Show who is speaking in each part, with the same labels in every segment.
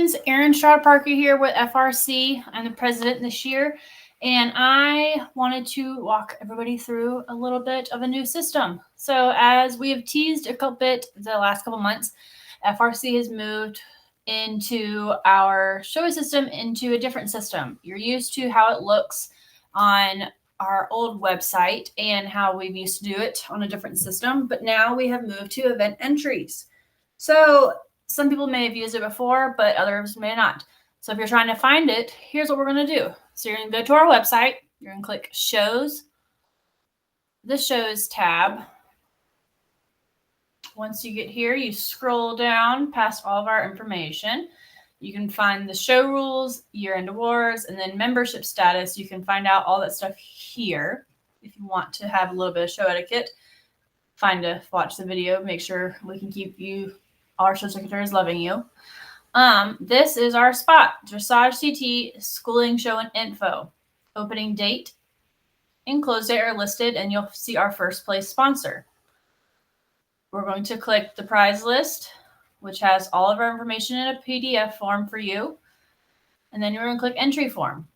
Speaker 1: friends, Erin Stroud Parker here with FRC. I'm the president this year, and I wanted to walk everybody through a little bit of a new system. So as we have teased a couple bit the last couple months, FRC has moved into our show system into a different system. You're used to how it looks on our old website and how we used to do it on a different system, but now we have moved to event entries. So some people may have used it before, but others may not. So if you're trying to find it, here's what we're going to do. So you're going to go to our website. You're going to click Shows, the Shows tab. Once you get here, you scroll down past all of our information. You can find the show rules, year-end awards, and then membership status. You can find out all that stuff here. If you want to have a little bit of show etiquette, watch the video. Make sure we can keep you, our show secretaries, loving you. This is our spot, Dressage CT Schooling Show and Info. Opening date and close date are listed, and you'll see our first place sponsor. We're going to click the prize list, which has all of our information in a PDF form for you. And then you're going to click entry form.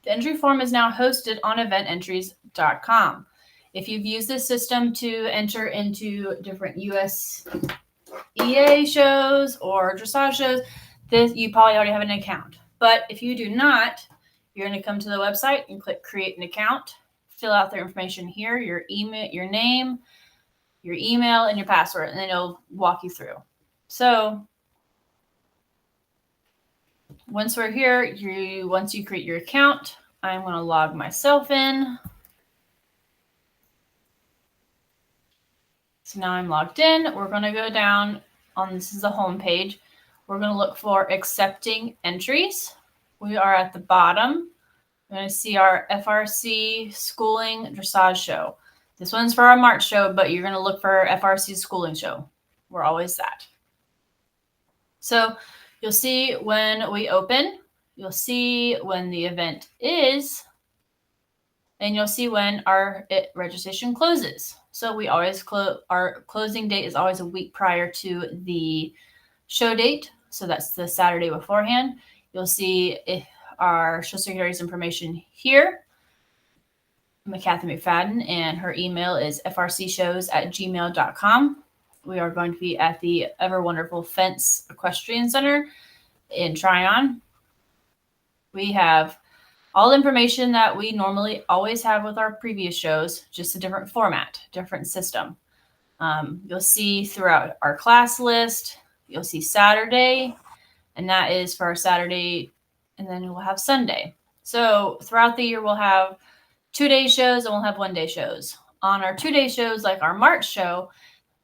Speaker 1: The entry form is now hosted on evententries.com. If you've used this system to enter into different USEA shows or dressage shows, you probably already have an account. But if you do not, you're going to come to the website and click create an account, fill out their information here, your email, your name, your email, and your password, and then it'll walk you through. So once we're here, once you create your account, I'm going to log myself in. So now I'm logged in. We're going to go down on, this is the home page. We're going to look for accepting entries. We are at the bottom. We're going to see our FRC Schooling Dressage Show. This one's for our March show, but you're going to look for FRC Schooling Show. We're always that. So you'll see when we open, you'll see when the event is, and you'll see when our registration closes. So we always our closing date is always a week prior to the show date. So that's the Saturday beforehand. You'll see our show secretary's information here. Kathy McFadden, and her email is frcshows@gmail.com. We are going to be at the ever wonderful Fence Equestrian Center in Tryon. We have all the information that we normally always have with our previous shows, just a different format, different system. You'll see throughout our class list, you'll see Saturday, and that is for our Saturday, and then we'll have Sunday. So throughout the year, we'll have 2-day shows and we'll have 1-day shows. On our 2-day shows, like our March show,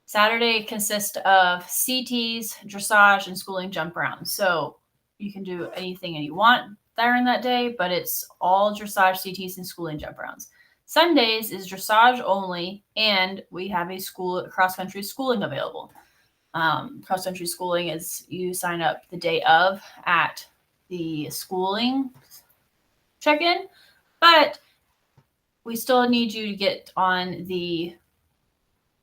Speaker 1: Saturday consists of CTs, dressage, and schooling jump rounds. So you can do anything you want during that day, but it's all dressage, CTs, and schooling jump rounds. Sundays is dressage only, and we have a cross-country schooling available. Cross-country schooling is you sign up the day of at the schooling check-in, but we still need you to get on the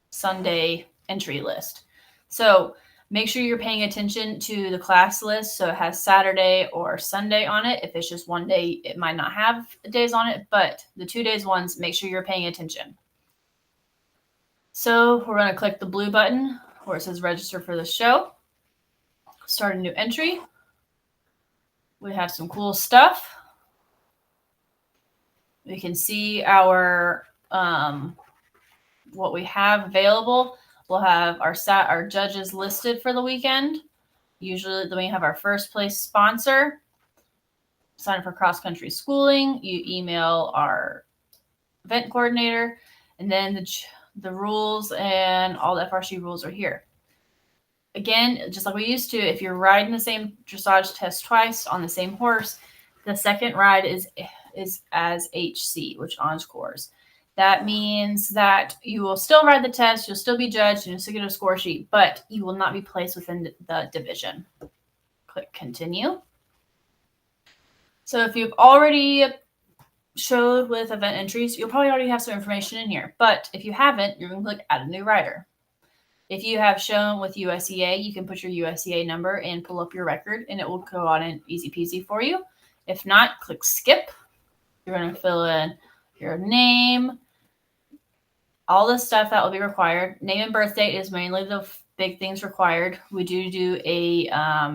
Speaker 1: Sunday entry list. So make sure you're paying attention to the class list. So it has Saturday or Sunday on it. If it's just one day, it might not have days on it, but the 2 days ones, make sure you're paying attention. So we're going to click the blue button where it says register for the show. Start a new entry. We have some cool stuff. We can see our what we have available. We'll have our judges listed for the weekend. Usually then we have our first place sponsor. Sign up for cross-country schooling. You email our event coordinator, and then the rules and all the FRC rules are here. Again, just like we used to, if you're riding the same dressage test twice on the same horse, the second ride is as HC, which encores. That means that you will still ride the test, you'll still be judged, and you'll still get a score sheet, but you will not be placed within the division. Click continue. So if you've already showed with event entries, you'll probably already have some information in here. But if you haven't, you're going to click add a new rider. If you have shown with USEA, you can put your USEA number and pull up your record, and it will go on in easy peasy for you. If not, click skip. You're going to fill in your name, all the stuff that will be required. Name and birth date is mainly the big things required. We do a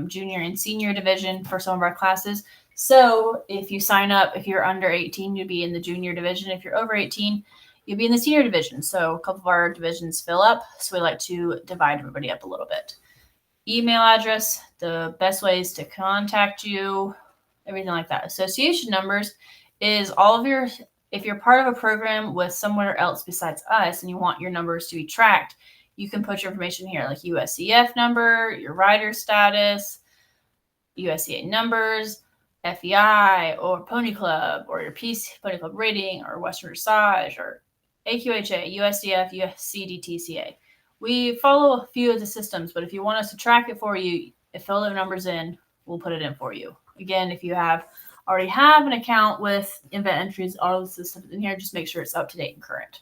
Speaker 1: junior and senior division for some of our classes. So if you sign up, if you're under 18, you'll be in the junior division. If you're over 18, you'll be in the senior division. So a couple of our divisions fill up. So we like to divide everybody up a little bit. Email address, the best ways to contact you, everything like that. Association numbers is all of your, if you're part of a program with somewhere else besides us and you want your numbers to be tracked, you can put your information here, like USCF number, your rider status, USCA numbers, FEI or Pony Club, or your Pony Club rating, or Western Dressage, or AQHA, USDF, USCDTCA. We follow a few of the systems, but if you want us to track it for you, fill the numbers in, we'll put it in for you. Again, if you already have an account with event entries, all of the systems in here, just make sure it's up to date and current.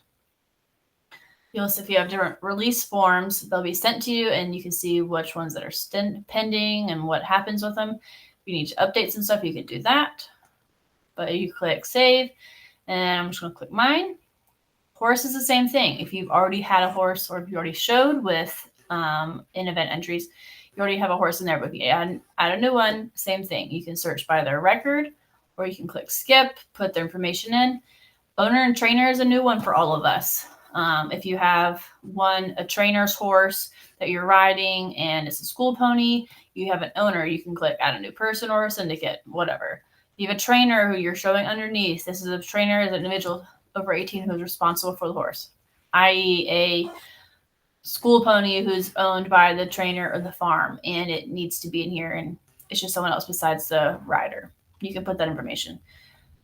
Speaker 1: If you have different release forms, they'll be sent to you, and you can see which ones that are pending and what happens with them. If you need to update some stuff, you can do that. But you click save, and I'm just going to click mine. Horse is the same thing. If you've already had a horse, or if you already showed with in event entries, you already have a horse in there. But if you add a new one, same thing. You can search by their record, or you can click skip, put their information in. Owner and trainer is a new one for all of us. If you have a trainer's horse that you're riding and it's a school pony, you have an owner, you can click add a new person or a syndicate, whatever. You have a trainer who you're showing underneath. This is a trainer, is an individual over 18 who's responsible for the horse, i.e. a school pony who's owned by the trainer or the farm, and it needs to be in here, and it's just someone else besides the rider. You can put that information.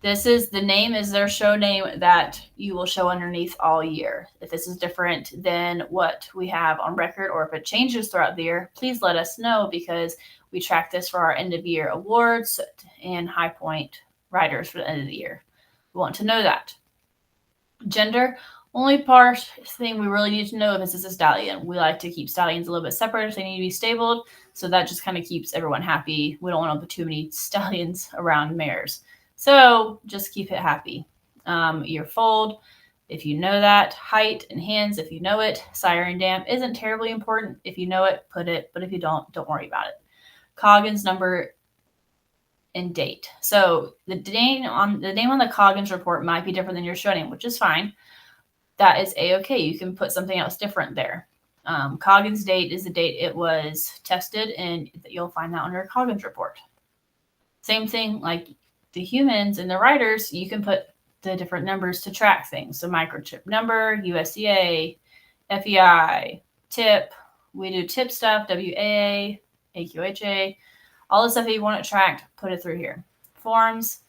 Speaker 1: The name is their show name that you will show underneath all year. If this is different than what we have on record, or if it changes throughout the year, please let us know, because we track this for our end of year awards and high point riders for the end of the year. We want to know that. Gender, only thing we really need to know if this is a stallion. We like to keep stallions a little bit separate if they need to be stabled. So that just kind of keeps everyone happy. We don't want to put too many stallions around mares. So just keep it happy. Your fold, if you know that. Height and hands, if you know it. Sire and dam isn't terribly important. If you know it, put it. But if you don't worry about it. Coggins number and date. So the name on the Coggins report might be different than your show name, which is fine. That is a-okay. You can put something else different there. Coggins date is the date it was tested, and you'll find that on your Coggins report. Same thing like the humans and the riders, you can put the different numbers to track things. So microchip number, USDA, FEI, tip. We do tip stuff, WAA, AQHA. All the stuff that you want it tracked, put it through here. Forms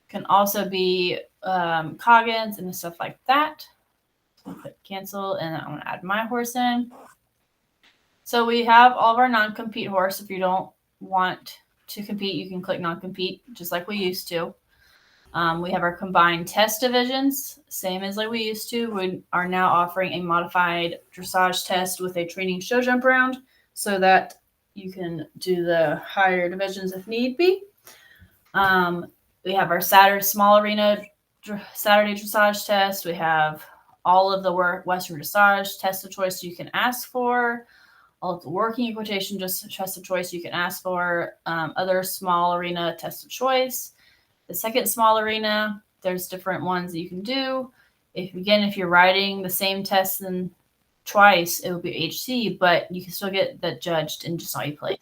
Speaker 1: can also be Coggins and stuff like that. So click cancel, and I'm going to add my horse in. So we have all of our non-compete horse. If you don't want to compete, you can click non-compete, just like we used to. We have our combined test divisions, same as like we used to. We are now offering a modified dressage test with a training show jump round, so that you can do the higher divisions if need be. We have our Saturday small arena Saturday dressage test. We have all of the Western dressage test of choice you can ask for. All of the working equitation just test of choice you can ask for. Other small arena test of choice. The second small arena, there's different ones that you can do. If you're riding the same test then twice, it will be HC, but you can still get that judged and just how you play.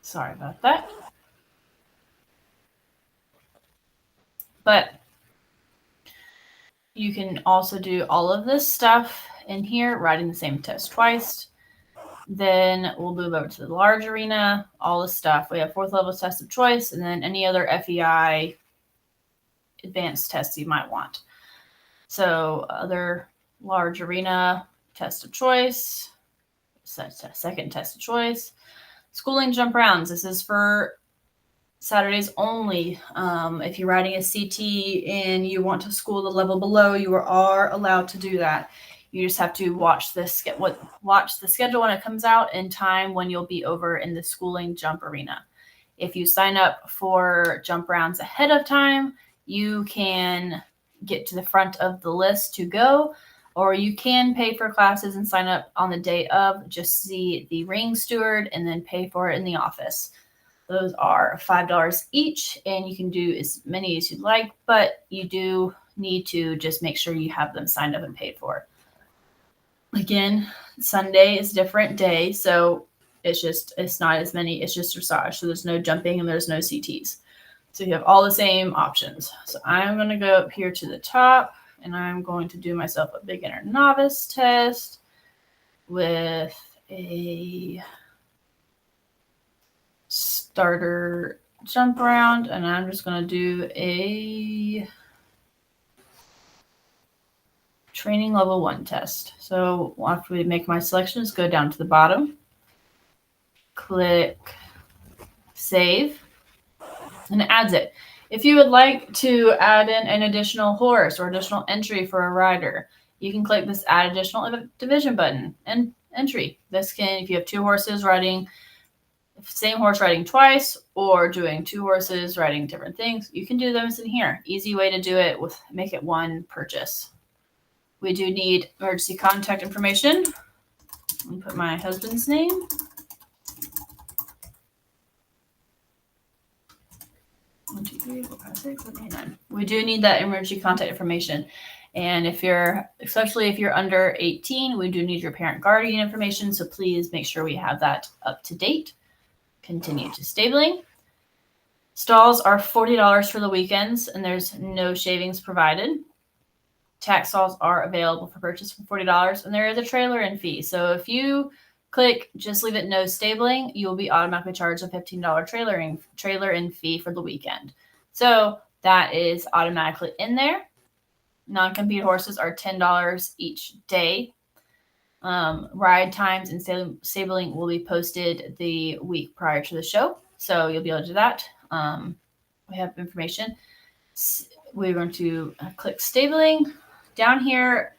Speaker 1: Sorry about that. But you can also do all of this stuff in here, riding the same test twice. Then we'll move over to the large arena, all the stuff. We have fourth level test of choice, and then any other FEI advanced tests you might want. So other large arena test of choice, second test of choice. Schooling jump rounds. This is for Saturdays only. If you're riding a CT and you want to school the level below, you are allowed to do that. You just have to watch the schedule when it comes out in time when you'll be over in the schooling jump arena. If you sign up for jump rounds ahead of time, you can get to the front of the list to go, or you can pay for classes and sign up on the day of, just see the ring steward and then pay for it in the office. Those are $5 each, and you can do as many as you'd like, but you do need to just make sure you have them signed up and paid for. Again, Sunday is a different day, so it's not as many, it's just dressage. So there's no jumping and there's no CTs. So you have all the same options. So I'm going to go up here to the top, and I'm going to do myself a beginner novice test with a starter jump round, and I'm just going to do a training level 1 test. So after we make my selections, go down to the bottom, click save, and it adds it. If you would like to add in an additional horse or additional entry for a rider, you can click this add additional division button and entry. This can, if you have 2 horses riding, same horse riding twice, or doing 2 horses riding different things, you can do those in here. Easy way to do it with make it one purchase. We do need emergency contact information. Let me put my husband's name. One, two, three, 4, 5, 6, 7, 8, 9. We do need that emergency contact information. And especially if you're under 18, we do need your parent guardian information. So please make sure we have that up to date. Continue to stabling. Stalls are $40 for the weekends, and there's no shavings provided. Tack stalls are available for purchase for $40, and there is a trailer-in fee. So if you click just leave it no stabling, you will be automatically charged a $15 trailer-in fee for the weekend. So that is automatically in there. Non-compete horses are $10 each day. Ride times and stabling will be posted the week prior to the show, so you'll be able to do that. We have information. We're going to click stabling. Down here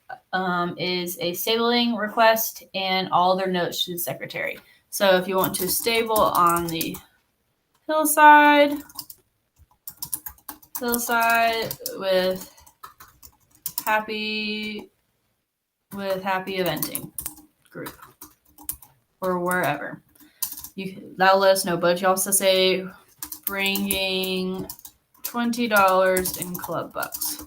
Speaker 1: is a stabling request and all their notes to the secretary. So if you want to stable on the hillside with happy eventing group or wherever, that'll let us know. But if you also say bringing $20 in club bucks,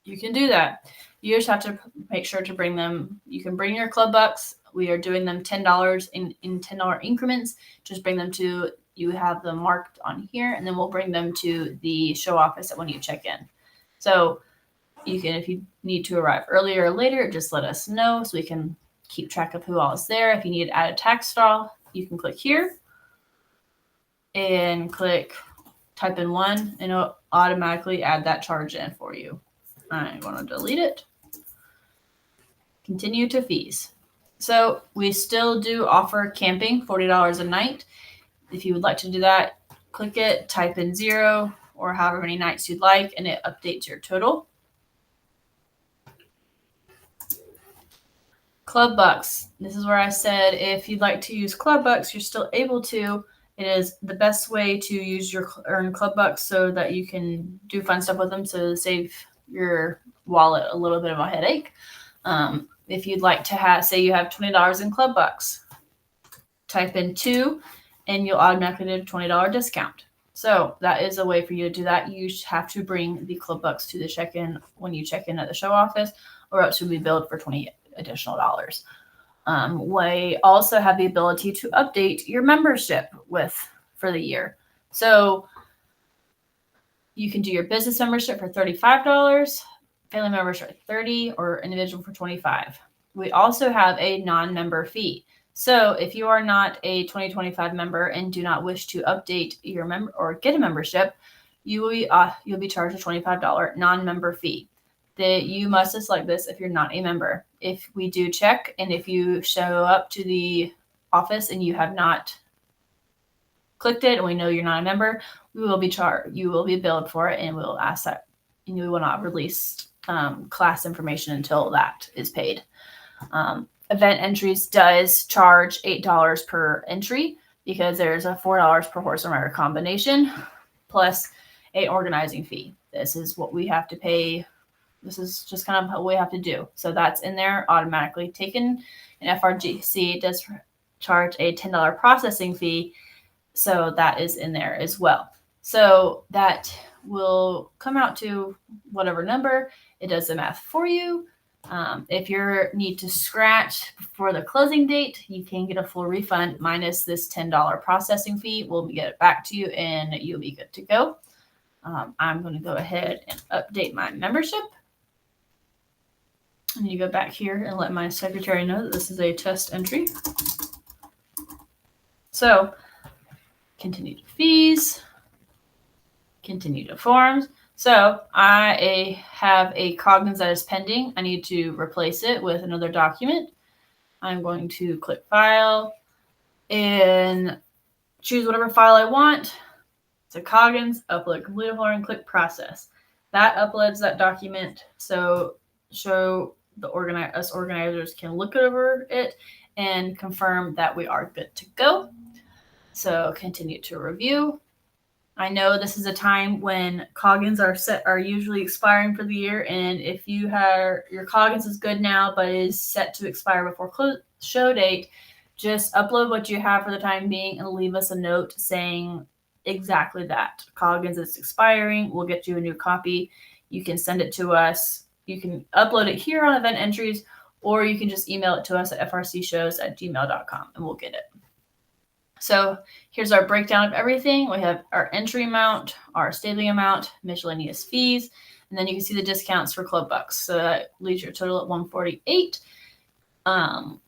Speaker 1: you can do that. You just have to make sure to bring them. You can bring your club bucks. We are doing them $10 in $10 increments. Just bring them to, you have them marked on here, and then we'll bring them to the show office when you check in. So you can, if you need to arrive earlier or later, just let us know so we can keep track of who all is there. If you need to add a tack stall, you can click here and type in 1, and it'll automatically add that charge in for you. I'm going to delete it. Continue to fees. So we still do offer camping, $40 a night. If you would like to do that, click it, type in 0 or however many nights you'd like, and it updates your total. Club bucks. This is where I said if you'd like to use club bucks, you're still able to. It is the best way to earn club bucks so that you can do fun stuff with them, so to save your wallet a little bit of a headache. If you'd like to say you have $20 in club bucks, type in 2 and you'll automatically get a $20 discount. So that is a way for you to do that. You have to bring the club bucks to the check-in when you check in at the show office, or else you'll be billed for $20 additional dollars. We also have the ability to update your membership for the year. So you can do your business membership for $35, family membership for $30, or individual for $25. We also have a non-member fee. So if you are not a 2025 member and do not wish to update your member or get a membership, you'll be charged a $25 non-member fee. You must select this if you're not a member. If we do check, and if you show up to the office and you have not clicked it and we know you're not a member, you will be billed for it, and we'll ask that you will not release class information until that is paid. Event entries does charge $8 per entry because there's a $4 per horse or rider combination plus a organizing fee. This is what we have to pay. This is just kind of what we have to do. So that's in there automatically taken. And FRC does charge a $10 processing fee. So that is in there as well. So that will come out to whatever number. It does the math for you. If you need to scratch before the closing date, you can get a full refund minus this $10 processing fee. We'll get it back to you and you'll be good to go. I'm going to go ahead and update my membership. I need to go back here and let my secretary know that this is a test entry. So, continue to fees, continue to forms. So, I have a Cognizant that is pending. I need to replace it with another document. I'm going to click File and choose whatever file I want. It's a Coggins, upload complete form, and click Process. That uploads that document. So, us organizers can look over it and confirm that we are good to go. So continue to review. I know this is a time when Coggins are usually expiring for the year, and if you have your Coggins is good now but is set to expire before show date, just upload what you have for the time being and leave us a note saying exactly that. Coggins is expiring. We'll get you a new copy. You can send it to us. You can upload it here on event entries, or you can just email it to us at frcshows@gmail.com and we'll get it. So here's our breakdown of everything. We have our entry amount, our stabling amount, miscellaneous fees, and then you can see the discounts for Club Bucks. So that leaves your total at $148.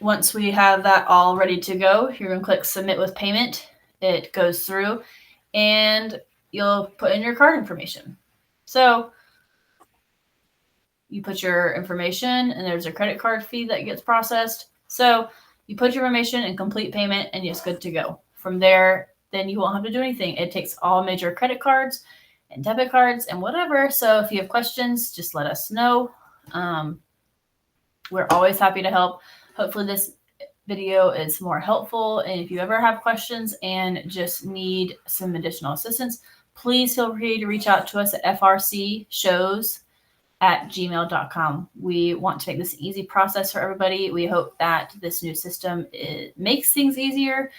Speaker 1: Once we have that all ready to go, you're going to click Submit with Payment. It goes through, and you'll put in your card information. So you put your information, and there's a credit card fee that gets processed. So you put your information and complete payment, and it's good to go. From there, then you won't have to do anything. It takes all major credit cards and debit cards and whatever. So if you have questions, just let us know. We're always happy to help. Hopefully this video is more helpful. And if you ever have questions and just need some additional assistance, please feel free to reach out to us at frcshows@gmail.com. We want to make this an easy process for everybody. We hope that this new system makes things easier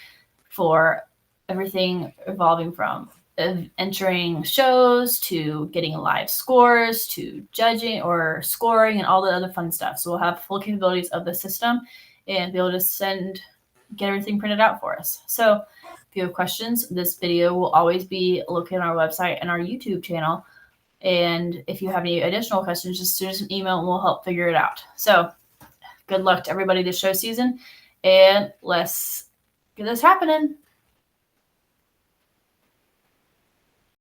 Speaker 1: for everything evolving from entering shows to getting live scores to judging or scoring and all the other fun stuff. So we'll have full capabilities of the system and be able to get everything printed out for us. So if you have questions, this video will always be located on our website and our YouTube channel. And if you have any additional questions, just send us an email and we'll help figure it out. So good luck to everybody this show season, and let's get this happening.